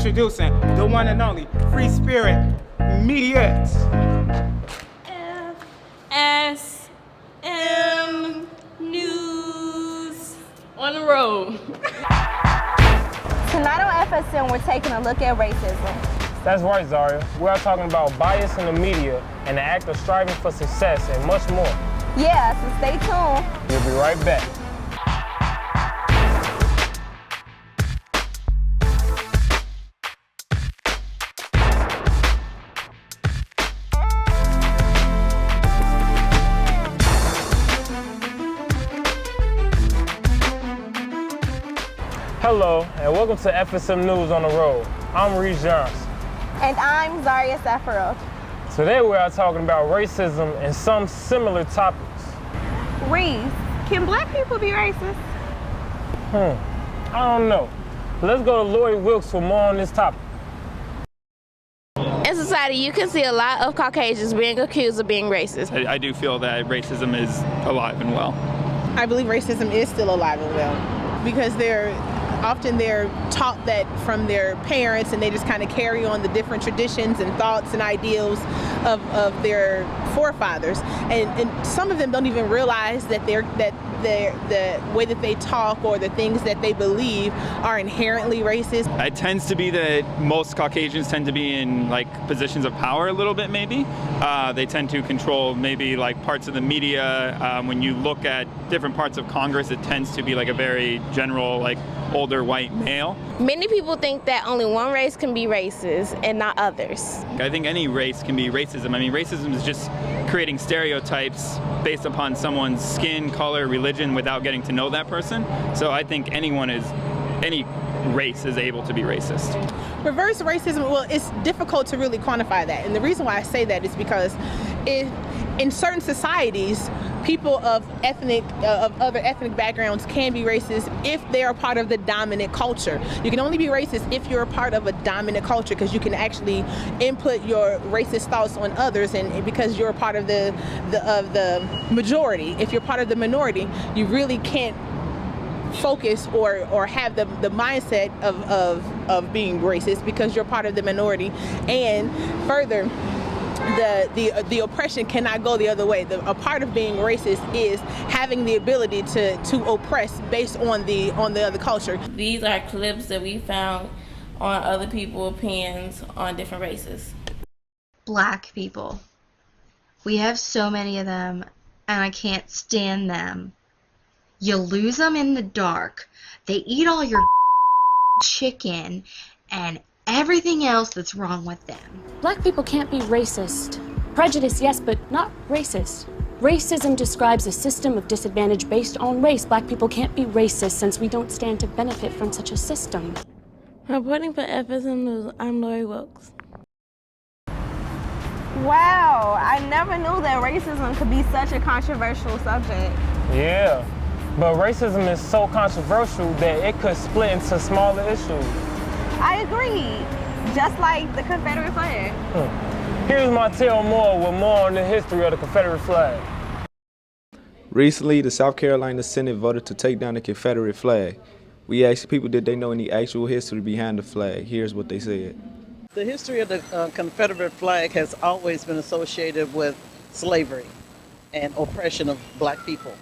Introducing the one and only Free Spirit Media. FSM News on the road. Tonight on FSM, we're taking a look at racism. That's right, Zaria. We are talking about bias in the media and the act of striving for success and much more. Yeah, so stay tuned. We'll be right back. Hello, and welcome to FSM News on the Road. I'm Reese Johnson. And I'm Zaria Safarov. Today we are talking about racism and some similar topics. Reese, can black people be racist? I don't know. Let's go to Lloyd Wilkes for more on this topic. In society, you can see a lot of Caucasians being accused of being racist. I do feel that racism is alive and well. I believe racism is still alive and well because they're taught that from their parents, and they just kind of carry on the different traditions and thoughts and ideals of their forefathers, and some of them don't even realize that the way that they talk or the things that they believe are inherently racist. It tends to be that most Caucasians tend to be in like positions of power a little bit, maybe. They tend to control maybe like parts of the media. When you look at different parts of Congress, it tends to be like a very general, like older white male. Many people think that only one race can be racist and not others. I think any race can be racism. I mean, racism is just creating stereotypes based upon someone's skin, color, religion without getting to know that person. So I think any race is able to be racist. Reverse racism, well, it's difficult to really quantify that. And the reason why I say that is because in certain societies, people of other ethnic backgrounds can be racist if they are part of the dominant culture. You can only be racist if you're a part of a dominant culture, because you can actually input your racist thoughts on others, and because you're a part of the majority. If you're part of the minority, you really can't focus or have the mindset of being racist, because you're part of the minority. And further, the oppression cannot go the other way. A part of being racist is having the ability to oppress based on the other culture. These are clips that we found on other people's opinions on different races. Black people. We have so many of them, and I can't stand them. You lose them in the dark. They eat all your chicken and everything else that's wrong with them. Black people can't be racist. Prejudice, yes, but not racist. Racism describes a system of disadvantage based on race. Black people can't be racist since we don't stand to benefit from such a system. Reporting for FSM News, I'm Lori Wilkes. Wow, I never knew that racism could be such a controversial subject. Yeah, but racism is so controversial that it could split into smaller issues. I agree, just like the Confederate flag. Here's Martell Moore with more on the history of the Confederate flag. Recently, the South Carolina Senate voted to take down the Confederate flag. We asked people did they know any actual history behind the flag. Here's what they said. The history of the Confederate flag has always been associated with slavery and oppression of black people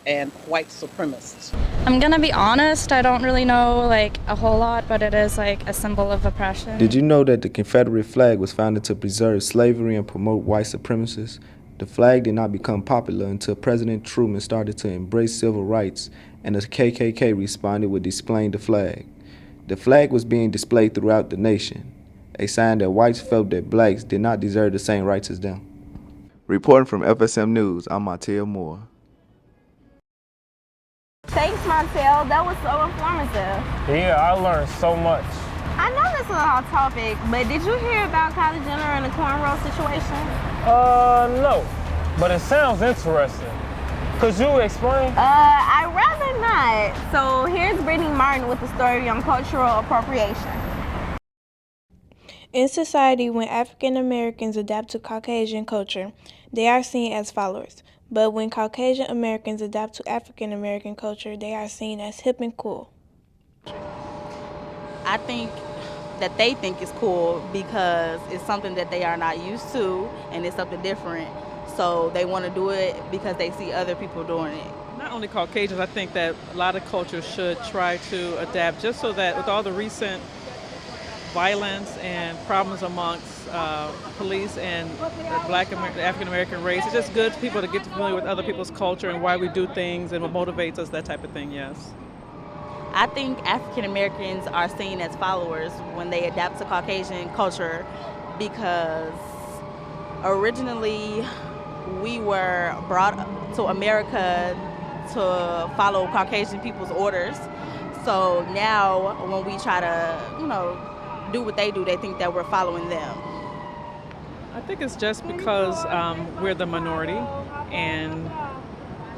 and white supremacists. I'm gonna be honest, I don't really know a whole lot, but it is a symbol of oppression. Did you know that the Confederate flag was founded to preserve slavery and promote white supremacists? The flag did not become popular until President Truman started to embrace civil rights, and the KKK responded with displaying the flag. The flag was being displayed throughout the nation, a sign that whites felt that blacks did not deserve the same rights as them. Reporting from FSM News, I'm Martell Moore. Thanks, Montel. That was so informative. Yeah, I learned so much. I know this is a hot topic, but did you hear about Kylie Jenner and the cornrow situation? No, but it sounds interesting. Could you explain? I'd rather not. So here's Brittany Martin with the story on cultural appropriation. In society, when African Americans adapt to Caucasian culture, they are seen as followers. But when Caucasian Americans adapt to African American culture, they are seen as hip and cool. I think that they think is cool because it's something that they are not used to and it's something different. So they want to do it because they see other people doing it. Not only Caucasians, I think that a lot of cultures should try to adapt just so that with all the recent violence and problems amongst police and the African American race, it's just good for people to get familiar with other people's culture and why we do things and what motivates us, that type of thing, yes. I think African Americans are seen as followers when they adapt to Caucasian culture because originally we were brought to America to follow Caucasian people's orders. So now when we try to, do what they do, they think that we're following them. I think it's just because we're the minority, and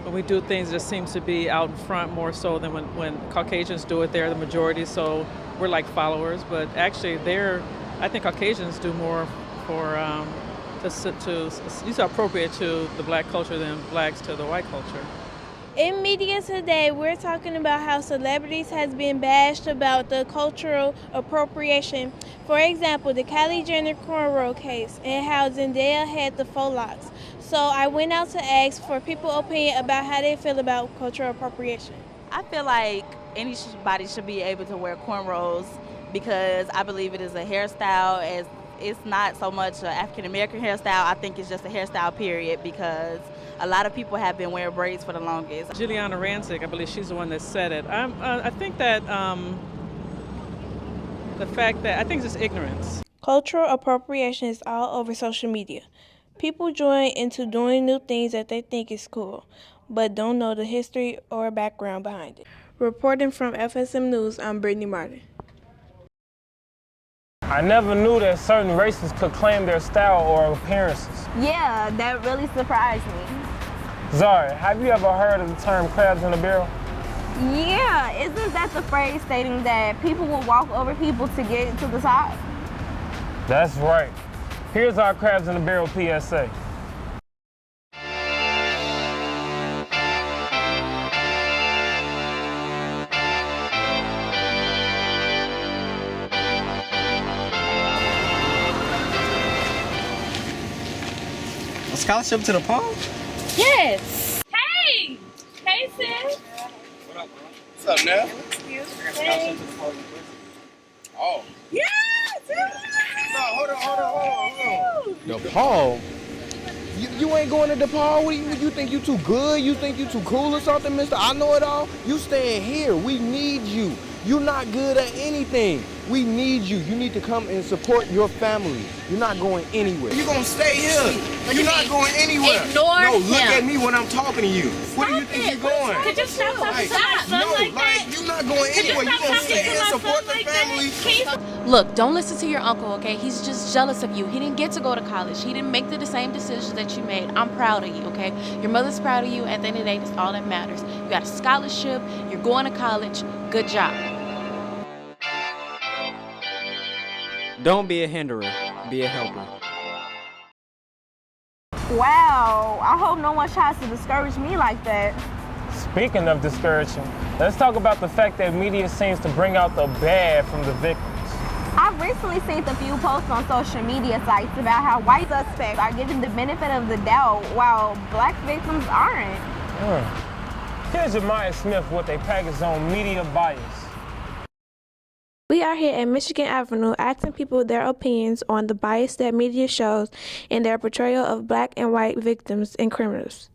when we do things, it just seems to be out in front more so than when Caucasians do it. They're the majority, so we're like followers. But actually, I think Caucasians do more for to appropriate to the black culture than blacks to the white culture. In media today, we're talking about how celebrities has been bashed about the cultural appropriation. For example, the Kylie Jenner cornrow case and how Zendaya had the faux locks. So I went out to ask for people's opinion about how they feel about cultural appropriation. I feel like anybody should be able to wear cornrows because I believe it is a hairstyle. As it's not so much an African American hairstyle. I think it's just a hairstyle period because a lot of people have been wearing braids for the longest. Juliana Rancic, I believe she's the one that said it. I think that the fact that I think it's just ignorance. Cultural appropriation is all over social media. People join into doing new things that they think is cool, but don't know the history or background behind it. Reporting from FSM News, I'm Brittany Martin. I never knew that certain races could claim their style or appearances. Yeah, that really surprised me. Zari, have you ever heard of the term crabs in a barrel? Yeah, isn't that the phrase stating that people will walk over people to get to the top? That's right. Here's our crabs in a barrel PSA. A scholarship to the Palm? Yes. Hey! Hey, sis. What up, bro? What's up, Nev? Hey. Oh. Yes! No, hold on. DePaul? You ain't going to DePaul? What you think you too good? You think you too cool or something, mister? I know it all. You staying here. We need you. You're not good at anything. We need you. You need to come and support your family. You're not going anywhere. You're gonna stay here. You're not going anywhere. Ignore no, look him. at me when I'm talking to you. Where do you think you're going? Could you stop talking to my son no, like that? you're not going anywhere. You're gonna stay here and support the family. Look, don't listen to your uncle, okay? He's just jealous of you. He didn't get to go to college. He didn't make the same decisions that you made. I'm proud of you, okay? Your mother's proud of you. At the end of the day, that's all that matters. You got a scholarship. You're going to college. Good job. Don't be a hinderer, be a helper. Wow, I hope no one tries to discourage me like that. Speaking of discouraging, let's talk about the fact that media seems to bring out the bad from the victims. I've recently seen a few posts on social media sites about how white suspects are given the benefit of the doubt while black victims aren't. Here's Jemiah Smith with a package on media bias. We are here at Michigan Avenue asking people their opinions on the bias that media shows in their portrayal of black and white victims and criminals.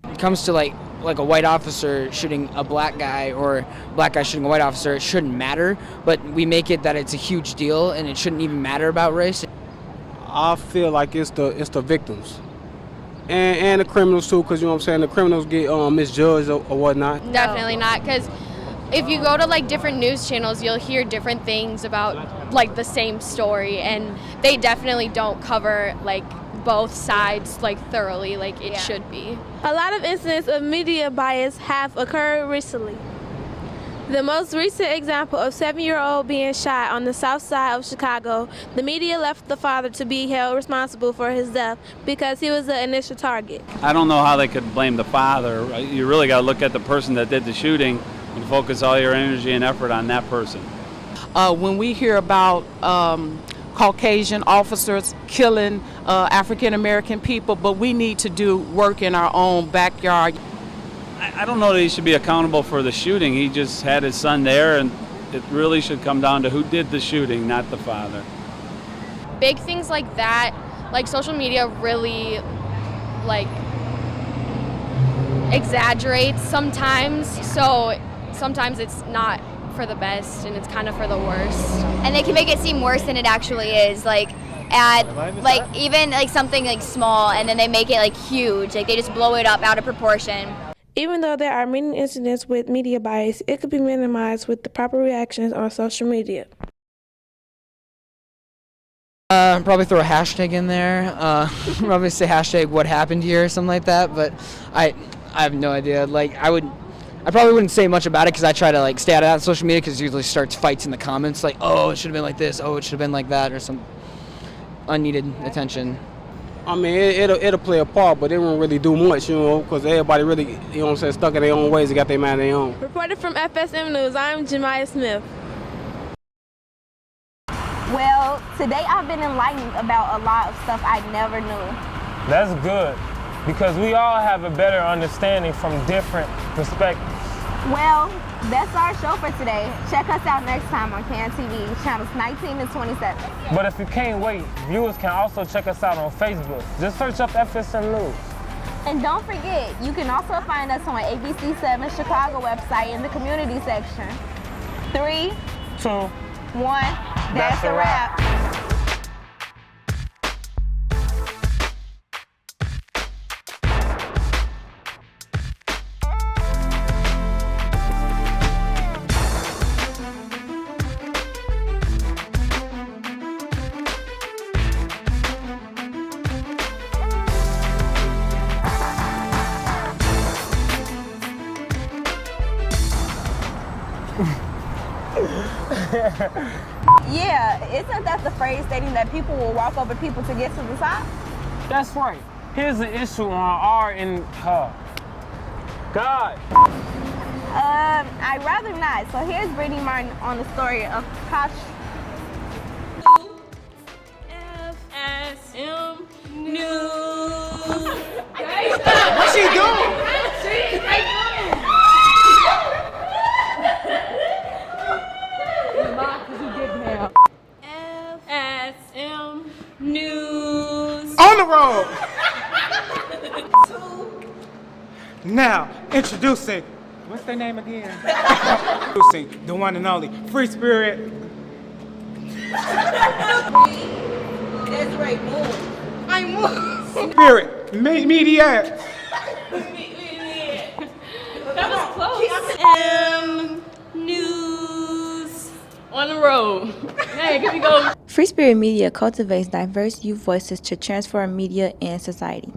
It comes to like a white officer shooting a black guy or a black guy shooting a white officer, it shouldn't matter, but we make it that it's a huge deal and it shouldn't even matter about race. I feel like it's the victims and the criminals too, because you know what I'm saying, the criminals get misjudged or whatnot. Definitely not, because if you go to like different news channels, you'll hear different things about like the same story, and they definitely don't cover like both sides like thoroughly like it should be. A lot of incidents of media bias have occurred recently. The most recent example of 7-year-old being shot on the south side of Chicago, the media left the father to be held responsible for his death because he was the initial target. I don't know how they could blame the father. You really got to look at the person that did the shooting and focus all your energy and effort on that person. When we hear about Caucasian officers killing African American people, but we need to do work in our own backyard. I don't know that he should be accountable for the shooting. He just had his son there, and it really should come down to who did the shooting, not the father. Big things like that, like social media really like exaggerates sometimes, so sometimes it's not for the best and it's kind of for the worst. And they can make it seem worse than it actually is, like even like something like small, and then they make it like huge, like they just blow it up out of proportion. Even though there are many incidents with media bias, it could be minimized with the proper reactions on social media. Probably throw a hashtag in there. Probably say hashtag what happened here or something like that. But I have no idea. Like I probably wouldn't say much about it because I try to like stay out of that on social media because it usually starts fights in the comments like, oh, it should have been like this, oh, it should have been like that, or some unneeded attention. I mean, it'll play a part, but it won't really do much, because everybody really, stuck in their own ways and got their mind their own. Reported from FSM News, I'm Jemiah Smith. Well, today I've been enlightened about a lot of stuff I never knew. That's good, because we all have a better understanding from different perspectives. Well, that's our show for today. Check us out next time on CAN TV, channels 19 and 27. But if you can't wait, viewers can also check us out on Facebook. Just search up FSM News. And don't forget, you can also find us on ABC7 Chicago website in the community section. 3, 2, 1, that's a wrap. Yeah, isn't that the phrase stating that people will walk over people to get to the top? That's right. Here's the issue on our and her. God. I'd rather not. So here's Brittany Martin on the story of Kosh. FSM News. What's she doing? FSM News. On the road. Now, introducing, what's their name again? Introducing the one and only Free Spirit. That's right, move. I move. Spirit, media. That was close. News. On the road. Hey, here we go. Free Spirit Media cultivates diverse youth voices to transform media and society.